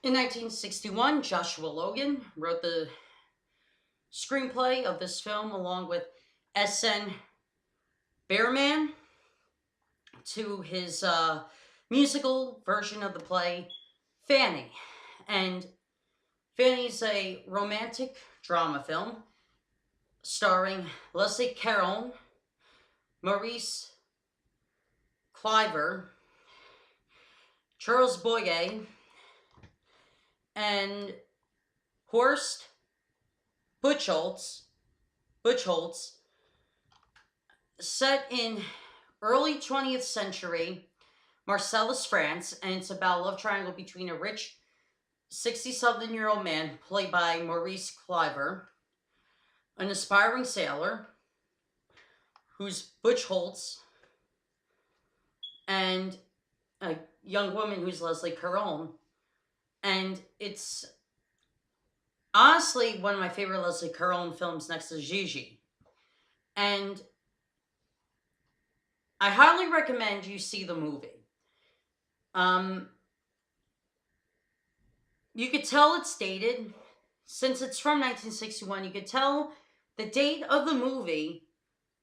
In 1961, Joshua Logan wrote the screenplay of this film along with S.N. Behrman to his musical version of the play Fanny. And Fanny's a romantic drama film starring Leslie Caron, Maurice Cliver, Charles Boyer, and Horst Buchholz, Buchholz, set in early 20th century Marcellus, France, and it's about a love triangle between a rich 60-something-year-old man played by Maurice Cliver, an aspiring sailor who's Buchholz, and a young woman who's Leslie Caron. And it's honestly one of my favorite Leslie Caron films next to Gigi. And I highly recommend you see the movie. You could tell it's dated. Since it's from 1961, you could tell the date of the movie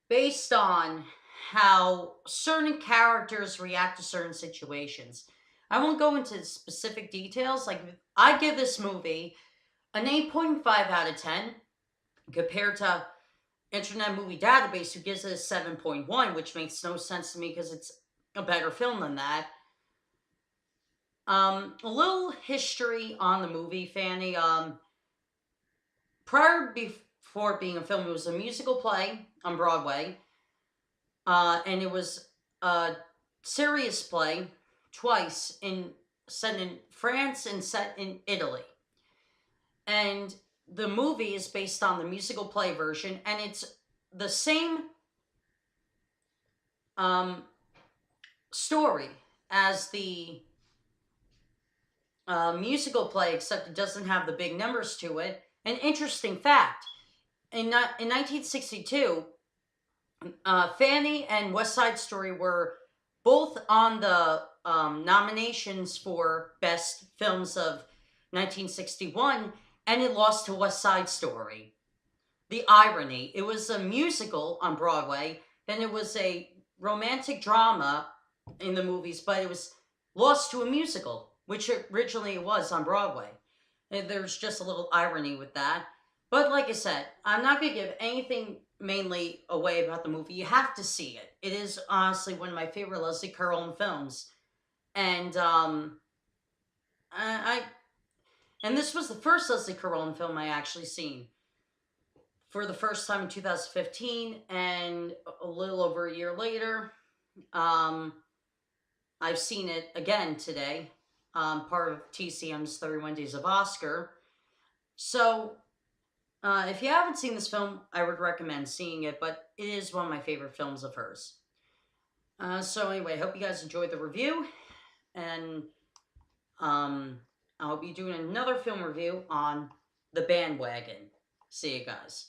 based on how certain characters react to certain situations. I won't go into specific details. Like, I give this movie an 8.5 out of 10 compared to Internet Movie Database, who gives it a 7.1, which makes no sense to me because it's a better film than that. A little history on the movie, Fanny. Before being a film, it was a musical play on Broadway. And it was a serious play twice set in France and set in Italy. And the movie is based on the musical play version, and it's the same story as the musical play, except it doesn't have the big numbers to it. An interesting fact, in 1962, Fanny and West Side Story were both on the nominations for Best Films of 1961, and it lost to West Side Story. The irony. It was a musical on Broadway, then it was a romantic drama in the movies, but it was lost to a musical, which originally it was on Broadway. And there's just a little irony with that. But like I said, I'm not going to give anything mainly away about the movie. You have to see it. It is honestly one of my favorite Leslie Caron films. And I and this was the first Leslie Caron film I actually seen for the first time in 2015, and a little over a year later, I've seen it again today, part of TCM's 31 Days of Oscar. So, if you haven't seen this film, I would recommend seeing it, but it is one of my favorite films of hers. So anyway, I hope you guys enjoyed the review, and I'll be doing another film review on The Bandwagon. See you guys.